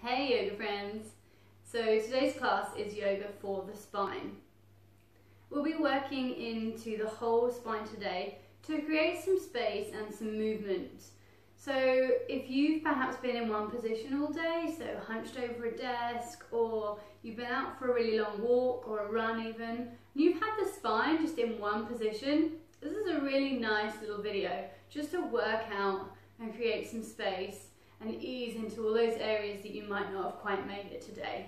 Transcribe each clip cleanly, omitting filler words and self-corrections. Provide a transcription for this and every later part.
Hey yoga friends! So today's class is yoga for the spine. We'll be working into the whole spine today to create some space and some movement. So if you've perhaps been in one position all day, so hunched over a desk, or you've been out for a really long walk or a run even, and you've had the spine just in one position, this is a really nice little video just to work out and create some space and ease into all those areas that you might not have quite made it today.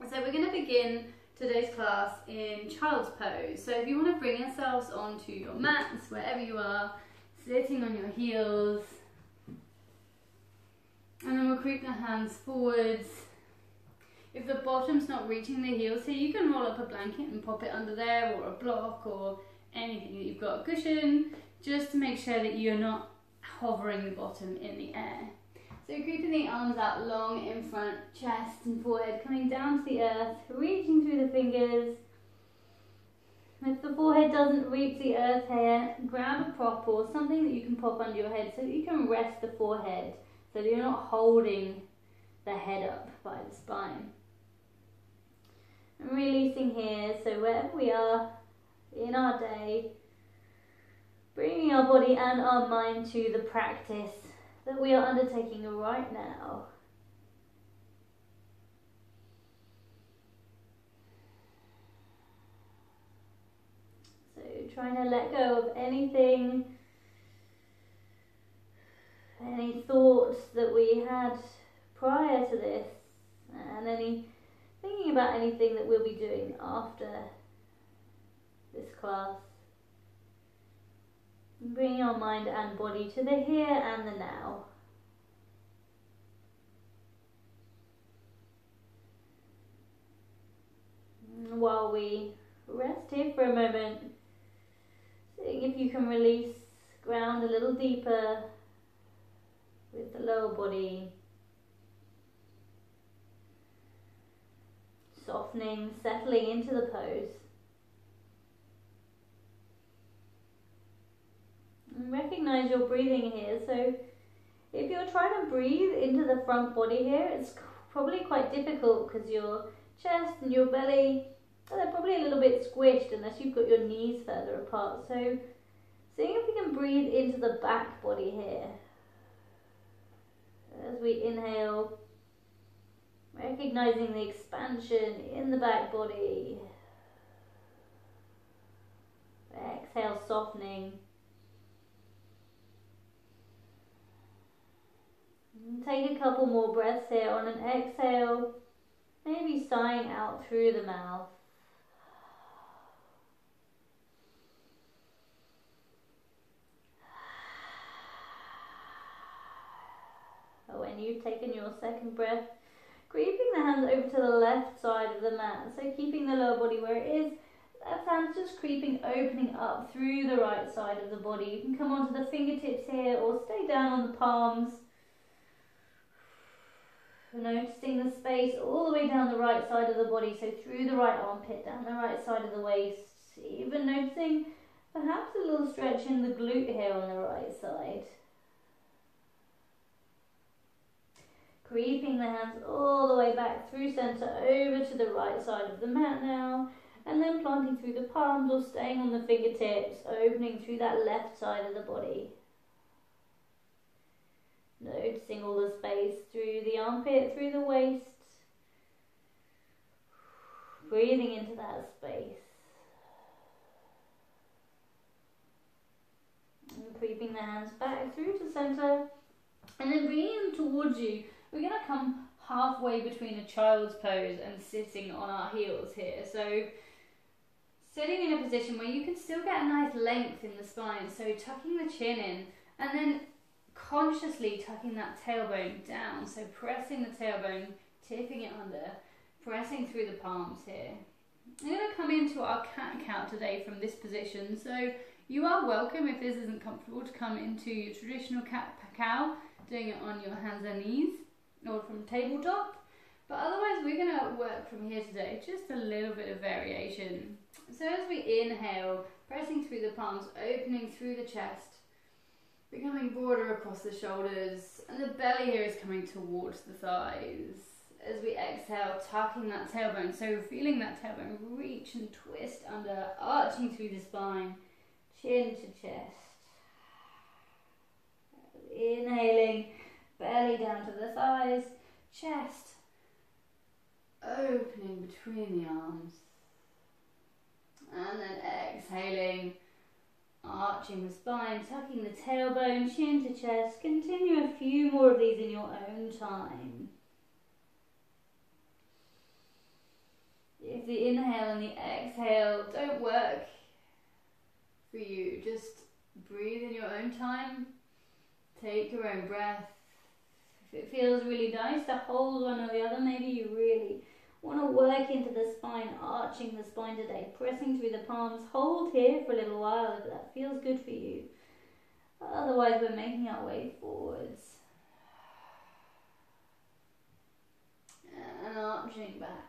So we're going to begin today's class in child's pose. So if you want to bring yourselves onto your mats, wherever you are, sitting on your heels, and then we'll creep the hands forwards. If the bottom's not reaching the heels here, you can roll up a blanket and pop it under there, or a block, or anything that you've got, a cushion, just to make sure that you're not hovering the bottom in the air. So creeping the arms out long in front, chest and forehead, coming down to the earth, reaching through the fingers. If the forehead doesn't reach the earth here, grab a prop or something that you can pop under your head so that you can rest the forehead, so that you're not holding the head up by the spine. And releasing here, so wherever we are in our day, bringing our body and our mind to the practice that we are undertaking right now. So trying to let go of anything, any thoughts that we had prior to this, and thinking about anything that we'll be doing after this class. Bringing our mind and body to the here and the now. And while we rest here for a moment, seeing if you can release, ground a little deeper with the lower body. Softening, settling into the pose. And recognize your breathing here. So if you're trying to breathe into the front body here, it's probably quite difficult because your chest and your belly, they're probably a little bit squished unless you've got your knees further apart. So seeing if we can breathe into the back body here. As we inhale, recognizing the expansion in the back body. Exhale, softening. Take a couple more breaths here on an exhale, maybe sighing out through the mouth. When you've taken your second breath, creeping the hands over to the left side of the mat, so keeping the lower body where it is, left hand's just creeping, opening up through the right side of the body. You can come onto the fingertips here or stay down on the palms. Noticing the space all the way down the right side of the body, so through the right armpit, down the right side of the waist. Even noticing perhaps a little stretch in the glute here on the right side. Creeping the hands all the way back through center over to the right side of the mat now, and then planting through the palms or staying on the fingertips, opening through that left side of the body. Noticing all the space through the armpit, through the waist. Breathing into that space. And creeping the hands back through to center. And then bringing them towards you. We're going to come halfway between a child's pose and sitting on our heels here. So sitting in a position where you can still get a nice length in the spine. So tucking the chin in and then consciously tucking that tailbone down, so pressing the tailbone, tipping it under, pressing through the palms here. I'm going to come into our cat-cow today from this position, so you are welcome if this isn't comfortable to come into your traditional cat-cow, doing it on your hands and knees or from tabletop, but otherwise we're going to work from here today, just a little bit of variation. So as we inhale, pressing through the palms, opening through the chest, becoming broader across the shoulders, and the belly here is coming towards the thighs. As we exhale, tucking that tailbone, so feeling that tailbone reach and twist under, arching through the spine, chin to chest. Inhaling, belly down to the thighs, chest opening between the arms. And then exhaling, arching the spine, tucking the tailbone, chin to chest. Continue a few more of these in your own time. If the inhale and the exhale don't work for you, just breathe in your own time. Take your own breath. If it feels really nice to hold one or the other, maybe you really want to work into the spine, arching the spine today, pressing through the palms. Hold here for a little while if that feels good for you. Otherwise, we're making our way forwards. And arching back.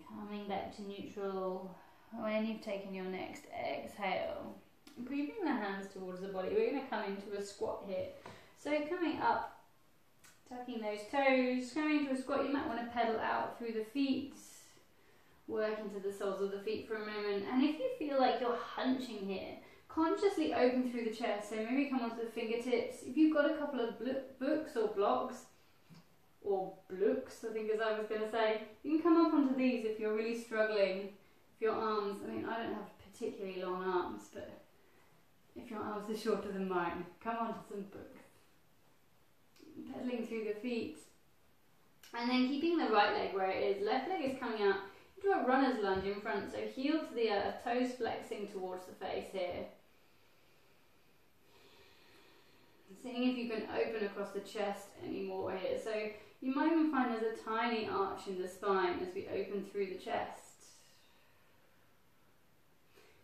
Coming back to neutral when you've taken your next exhale. Breathing the hands towards the body. We're going to come into a squat here. So coming up, tucking those toes, coming into a squat. You might want to pedal out through the feet. Work into the soles of the feet for a moment. And if you feel like you're hunching here, consciously open through the chest. So maybe come onto the fingertips. If you've got a couple of books or blocks, or blooks, I think as I was going to say, you can come up onto these if you're really struggling. If your arms, I mean, I don't have particularly long arms, but if your arms are shorter than mine, come onto some books. Pedaling through the feet. And then keeping the right leg where it is. Left leg is coming out into a runner's lunge in front, so heel to the earth, toes flexing towards the face here. Seeing if you can open across the chest any more here. So you might even find there's a tiny arch in the spine as we open through the chest.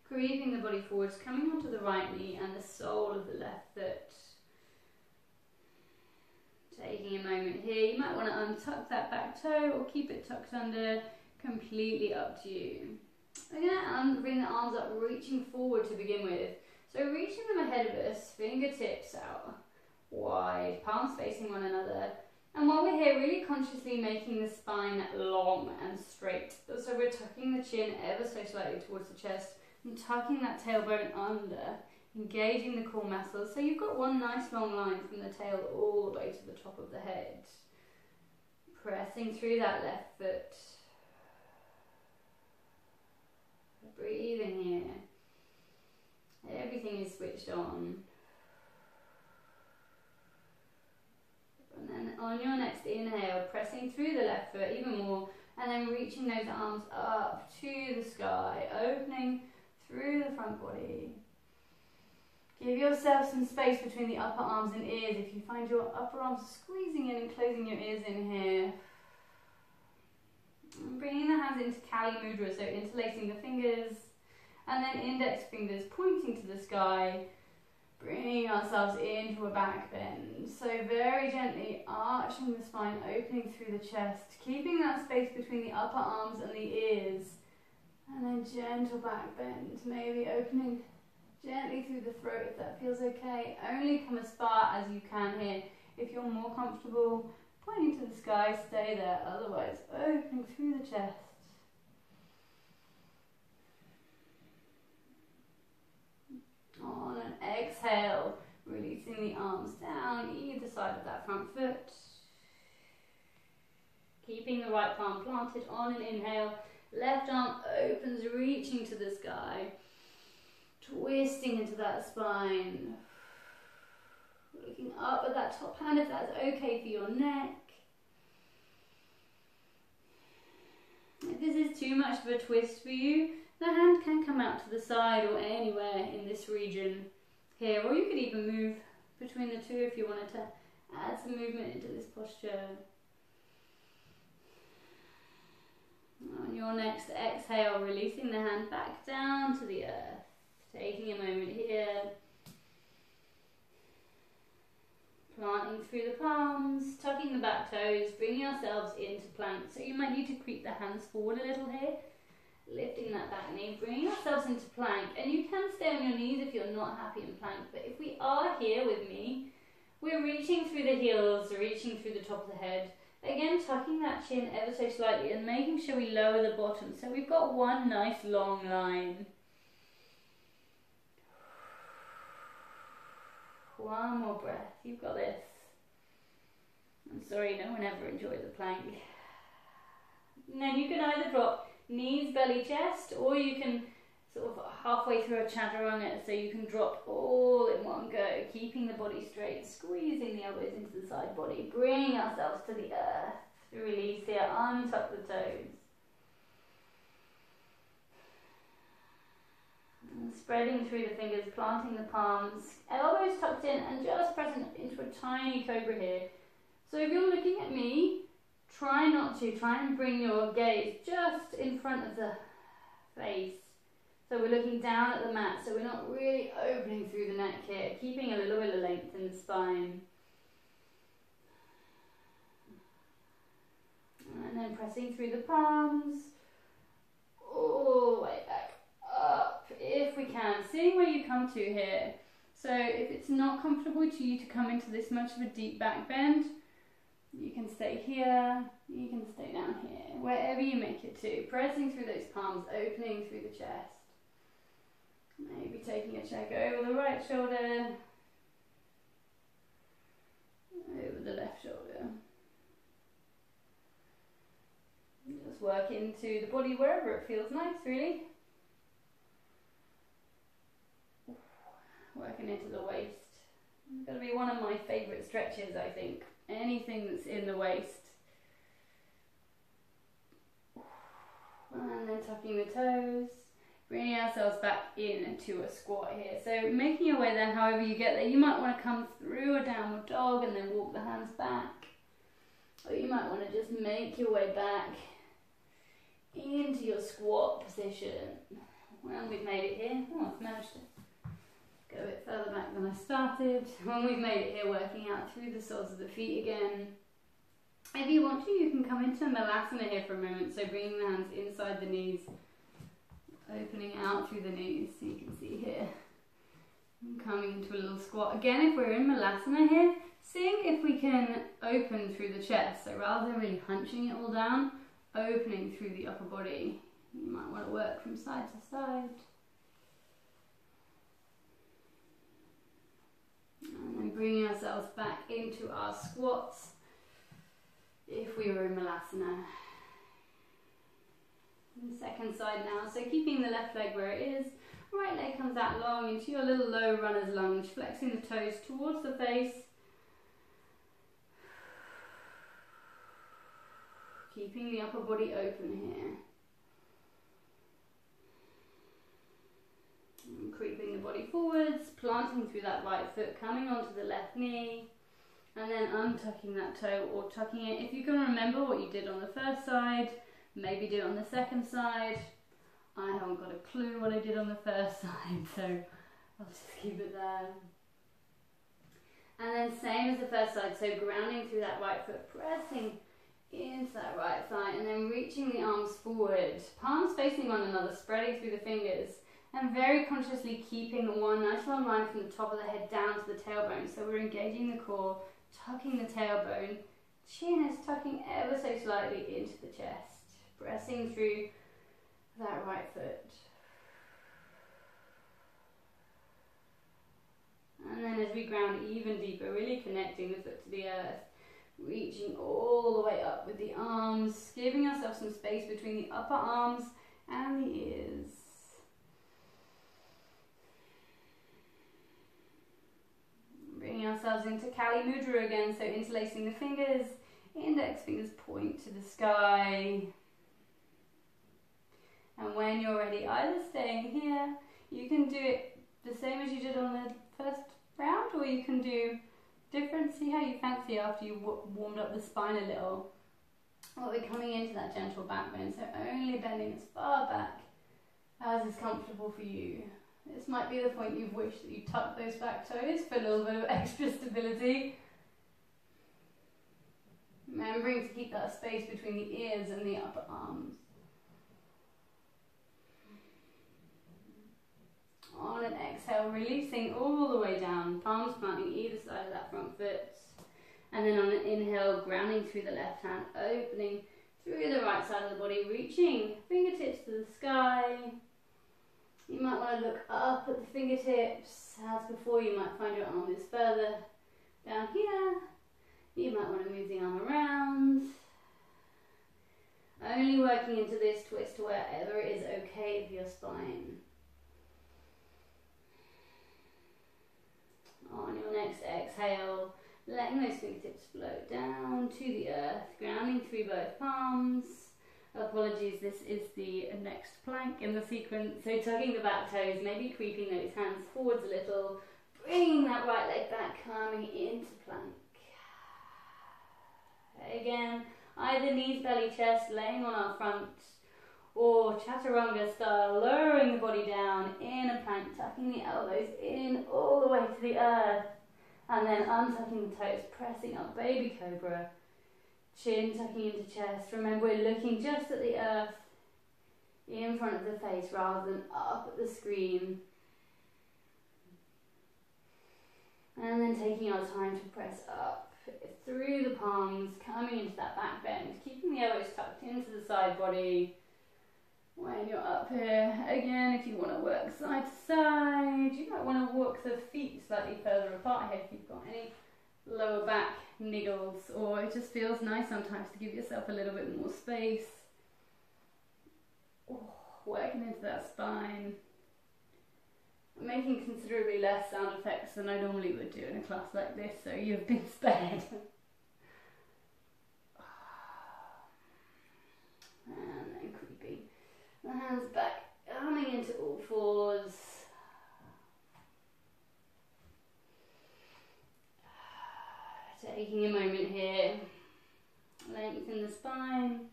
Creeping the body forwards, coming onto the right knee and the sole of the left foot. Taking a moment here, you might want to untuck that back toe or keep it tucked under, completely up to you. We're going to bring the arms up, reaching forward to begin with. So reaching them ahead of us, fingertips out wide, palms facing one another. And while we're here, really consciously making the spine long and straight. So we're tucking the chin ever so slightly towards the chest and tucking that tailbone under, engaging the core muscles. So you've got one nice long line from the tail all the way to the top of the head. Pressing through that left foot. Breathing here. Everything is switched on. And then on your next inhale, pressing through the left foot even more, and then reaching those arms up to the sky, opening through the front body. Give yourself some space between the upper arms and ears. If you find your upper arms squeezing in and closing your ears in here. And bringing the hands into Kali Mudra, so interlacing the fingers, and then index fingers pointing to the sky, bringing ourselves into a back bend. So very gently arching the spine, opening through the chest, keeping that space between the upper arms and the ears, and then gentle back bend, maybe opening gently through the throat if that feels okay. Only come as far as you can here. If you're more comfortable pointing to the sky, stay there. Otherwise, opening through the chest. On an exhale, releasing the arms down either side of that front foot. Keeping the right palm planted on an inhale. Left arm opens, reaching to the sky. Twisting into that spine. Looking up at that top hand if that's okay for your neck. If this is too much of a twist for you, the hand can come out to the side or anywhere in this region here, or you could even move between the two if you wanted to add some movement into this posture. On your next exhale, releasing the hand back down to the earth. Taking a moment here. Planting through the palms, tucking the back toes, bringing yourselves into plank. So you might need to creep the hands forward a little here. Lifting that back knee, bringing ourselves into plank. And you can stay on your knees if you're not happy in plank, but if we are here with me, we're reaching through the heels, reaching through the top of the head. Again, tucking that chin ever so slightly and making sure we lower the bottom. So we've got one nice long line. One more breath. You've got this. I'm sorry, no one ever enjoys the plank. And then you can either drop knees, belly, chest, or you can sort of halfway through a chaturanga, so you can drop all in one go, keeping the body straight, squeezing the elbows into the side body, bringing ourselves to the earth. Release here, untuck the toes. And spreading through the fingers, planting the palms, elbows tucked in, and just pressing into a tiny cobra here. So if you're looking at me, try and bring your gaze just in front of the face. So we're looking down at the mat, so we're not really opening through the neck here, keeping a little bit of length in the spine. And then pressing through the palms, all the way back up, if we can, seeing where you come to here. So if it's not comfortable to you to come into this much of a deep back bend, you can stay here, you can stay down here, wherever you make it to. Pressing through those palms, opening through the chest. Maybe taking a check over the right shoulder, over the left shoulder. Just work into the body wherever it feels nice, really. Working into the waist. It's going to be one of my favourite stretches, I think. Anything that's in the waist. And then tucking the toes. Bringing ourselves back into a squat here. So making your way there however you get there. You might want to come through a downward dog and then walk the hands back. Or you might want to just make your way back into your squat position. Well, we've made it here. Oh, I've managed to go a bit further back than I started. When we've made it here, working out through the soles of the feet again. If you want to, you can come into Malasana here for a moment. So bringing the hands inside the knees, opening out through the knees, so you can see here. And coming into a little squat. Again, if we're in Malasana here, seeing if we can open through the chest. So rather than really hunching it all down, opening through the upper body. You might want to work from side to side. And then bringing ourselves back into our squats if we were in Malasana. And second side now, so keeping the left leg where it is, right leg comes out long into your little low runner's lunge, flexing the toes towards the face. Keeping the upper body open here. And creeping the body forwards, planting through that right foot, coming onto the left knee, and then untucking that toe or tucking it. If you can remember what you did on the first side, maybe do it on the second side. I haven't got a clue what I did on the first side, so I'll just keep it there. And then same as the first side, so grounding through that right foot, pressing into that right thigh, and then reaching the arms forward, palms facing one another, spreading through the fingers, and very consciously keeping one nice long line from the top of the head down to the tailbone. So we're engaging the core, tucking the tailbone, chin is tucking ever so slightly into the chest, pressing through that right foot. And then as we ground even deeper, really connecting the foot to the earth, reaching all the way up with the arms, giving ourselves some space between the upper arms and the ears. Bringing ourselves into Kali Mudra again, so interlacing the fingers, index fingers point to the sky. And when you're ready, either staying here, you can do it the same as you did on the first round, or you can do different, see how you fancy after you warmed up the spine a little. Well, we're coming into that gentle back bend, so only bending as far back as is comfortable for you. This might be the point you've wished that you tucked those back toes for a little bit of extra stability. Remembering to keep that space between the ears and the upper arms. On an exhale, releasing all the way down, palms planting either side of that front foot. And then on an inhale, grounding through the left hand, opening through the right side of the body, reaching fingertips to the sky. You might want to look up at the fingertips. As before, you might find your arm is further down here. You might want to move the arm around. Only working into this twist wherever it is okay for your spine. On your next exhale, letting those fingertips float down to the earth, grounding through both palms. Apologies, this is the next plank in the sequence. So tucking the back toes, maybe creeping those hands forwards a little, bringing that right leg back, coming into plank. Again, either knees, belly, chest, laying on our front, or chaturanga style, lowering the body down in a plank, tucking the elbows in all the way to the earth, and then untucking the toes, pressing up, baby cobra, chin tucking into chest. Remember, we're looking just at the earth in front of the face rather than up at the screen. And then taking our time to press up through the palms, coming into that back bend, keeping the elbows tucked into the side body. When you're up here, again, if you want to work side to side, you might want to walk the feet slightly further apart here if you've got any lower back niggles, or it just feels nice sometimes to give yourself a little bit more space. Working into that spine. I'm making considerably less sound effects than I normally would do in a class like this, so you've been spared. And then creeping the hands back, coming into all fours. Taking a moment here, lengthen the spine,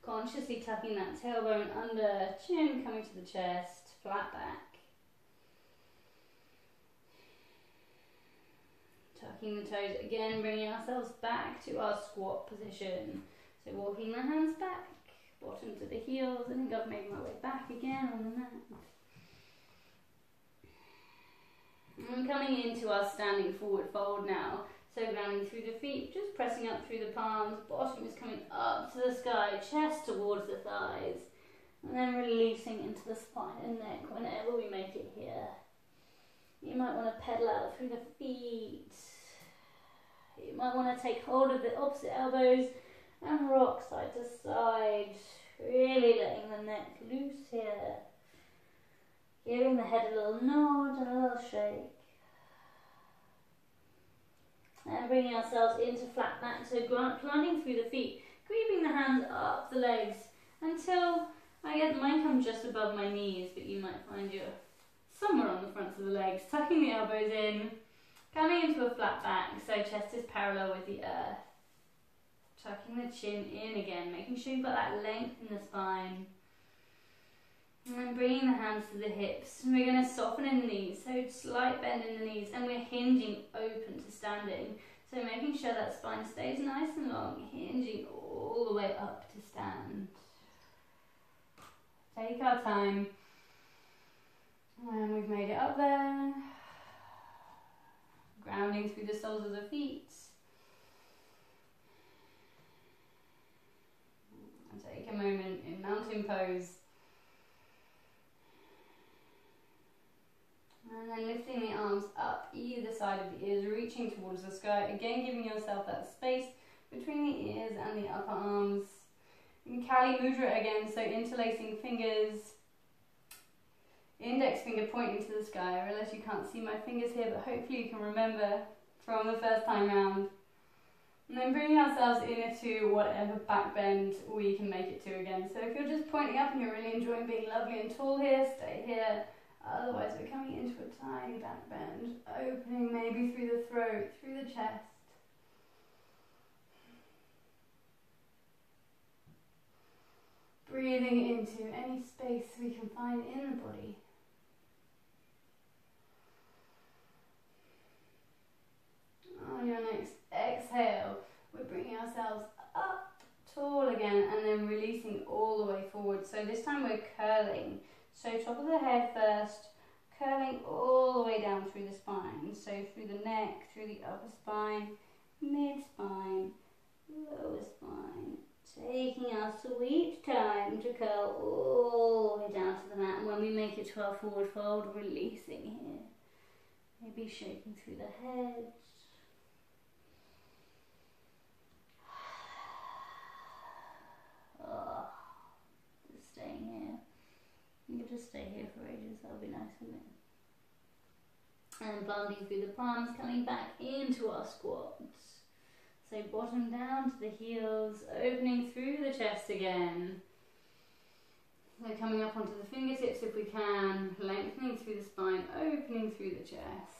consciously tucking that tailbone under, chin coming to the chest, flat back. Tucking the toes again, bringing ourselves back to our squat position. So walking the hands back, bottom to the heels. I think I've made my way back again on the mat. And coming into our standing forward fold now. So grounding through the feet, just pressing up through the palms. Bottom is coming up to the sky, chest towards the thighs. And then releasing into the spine and neck whenever we make it here. You might want to pedal out through the feet. You might want to take hold of the opposite elbows and rock side to side. Really letting the neck loose here. Giving the head a little nod and a little shake. And bringing ourselves into flat back, so planting through the feet, creeping the hands up the legs until I get mine come just above my knees, but you might find you're somewhere on the fronts of the legs, tucking the elbows in, coming into a flat back, so chest is parallel with the earth. Tucking the chin in again, making sure you've got that length in the spine. And then bringing the hands to the hips. And we're going to soften in the knees, so slight bend in the knees, and we're hinging open to standing. So making sure that spine stays nice and long, hinging all the way up to stand. Take our time. And we've made it up there. Grounding through the soles of the feet. And take a moment in mountain pose. And then lifting the arms up either side of the ears, reaching towards the sky. Again, giving yourself that space between the ears and the upper arms. In Kali Mudra again, so interlacing fingers. Index finger pointing to the sky. I realise you can't see my fingers here, but hopefully you can remember from the first time round. And then bringing ourselves into whatever back bend we can make it to again. So if you're just pointing up and you're really enjoying being lovely and tall here, stay here. Otherwise we're coming into a tiny back bend, opening maybe through the throat, through the chest. Breathing into any space we can find in the body. On your next exhale, we're bringing ourselves up tall again and then releasing all the way forward. So this time we're curling. So top of the head first, curling all the way down through the spine. So through the neck, through the upper spine, mid-spine, lower spine. Taking our sweet time to curl all the way down to the mat. And when we make it to our forward fold, releasing here. Maybe shaking through the head. Oh, just staying here. You can just stay here for ages, that'll be nice, wouldn't it? And blending through the palms, coming back into our squats. So bottom down to the heels, opening through the chest again. So coming up onto the fingertips if we can, lengthening through the spine, opening through the chest.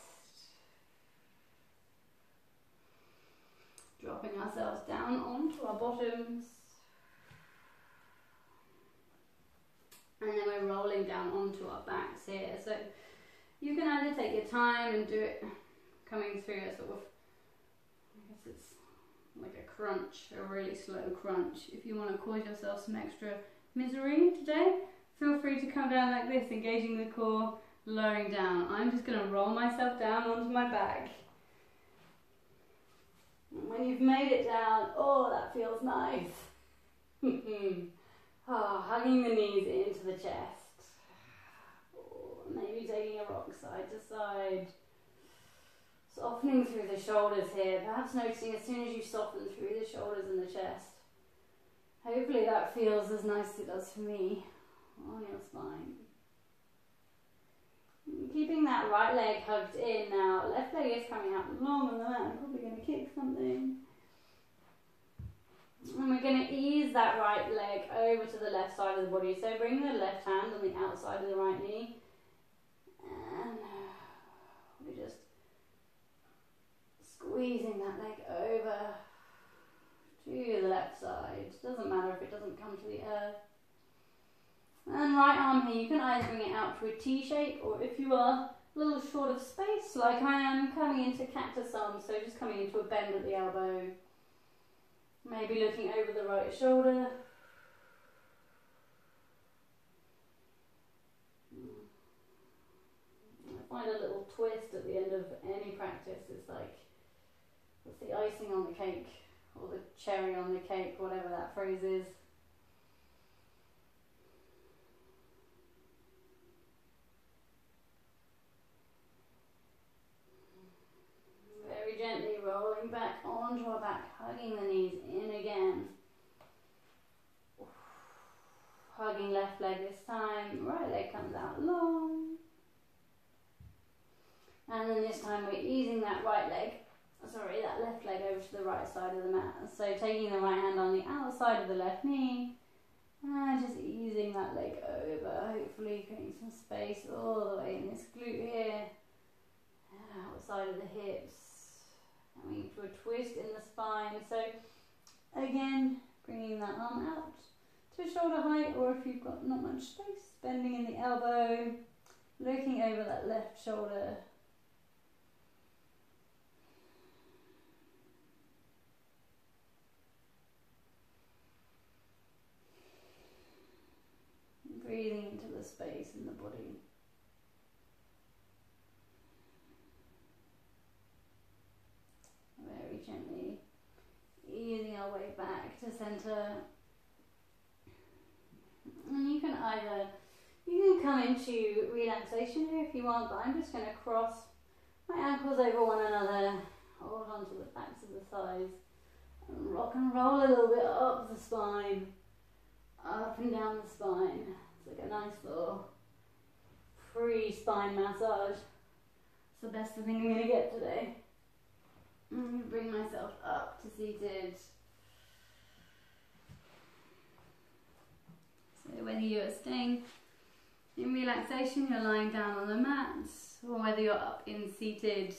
Dropping ourselves down onto our bottoms. And then we're rolling down onto our backs here. So you can either take your time and do it coming through a sort of, I guess it's like a crunch, a really slow crunch. If you want to cause yourself some extra misery today, feel free to come down like this, engaging the core, lowering down. I'm just going to roll myself down onto my back. And when you've made it down, oh, that feels nice. Oh, hugging the knees into the chest. Oh, maybe taking a rock side to side. Softening through the shoulders here. Perhaps noticing as soon as you soften through the shoulders and the chest. Hopefully that feels as nice as it does for me on your spine. Keeping that right leg hugged in now. Left leg is coming out longer than that. I'm probably going to kick something. And we're going to ease that right leg over to the left side of the body. So bring the left hand on the outside of the right knee. And we're just squeezing that leg over to the left side. Doesn't matter if it doesn't come to the earth. And right arm here, you can either bring it out to a T shape, or if you are a little short of space, like I am, coming into cactus arms, so just coming into a bend at the elbow. Maybe looking over the right shoulder. I find a little twist at the end of any practice. It's like, it's the icing on the cake, or the cherry on the cake, whatever that phrase is. Very gently rolling back onto our back, hugging the knees in again. Hugging left leg this time, right leg comes out long. And then this time we're easing that right leg, that left leg over to the right side of the mat. So taking the right hand on the outside of the left knee, and just easing that leg over, hopefully creating some space all the way in this glute here, outside of the hips. Coming to a twist in the spine. So again, bringing that arm out to shoulder height, or if you've got not much space, bending in the elbow, looking over that left shoulder. Breathing into the space in the body. Very gently easing our way back to center. And you can come into relaxation here if you want, but I'm just going to cross my ankles over one another, hold on to the backs of the thighs, and rock and roll a little bit up the spine, up and down the spine. It's like a nice little free spine massage. It's the best thing I'm going to get today. I'm going to bring myself up to seated. So whether you're staying in relaxation, you're lying down on the mat, or whether you're up in seated,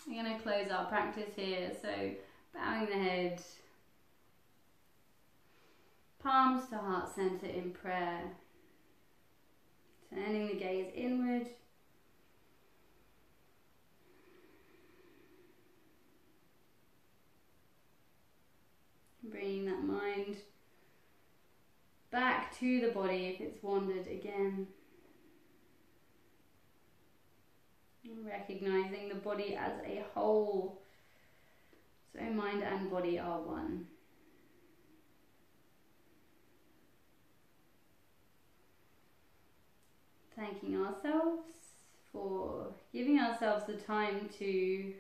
we're going to close our practice here. So bowing the head, palms to heart center in prayer, turning the gaze inward. Bringing that mind back to the body if it's wandered again. Recognizing the body as a whole. So mind and body are one. Thanking ourselves for giving ourselves the time to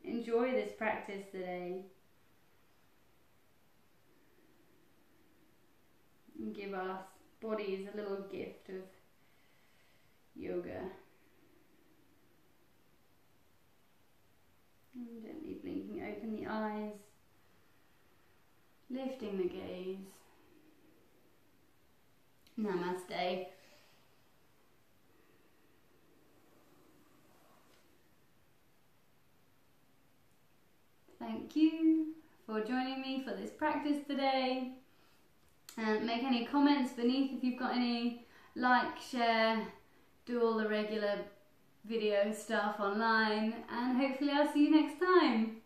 enjoy this practice today. And give our bodies a little gift of yoga. And gently blinking open the eyes, lifting the gaze. Namaste. Thank you for joining me for this practice today. And make any comments beneath if you've got any. Like, share, do all the regular video stuff online, and hopefully I'll see you next time.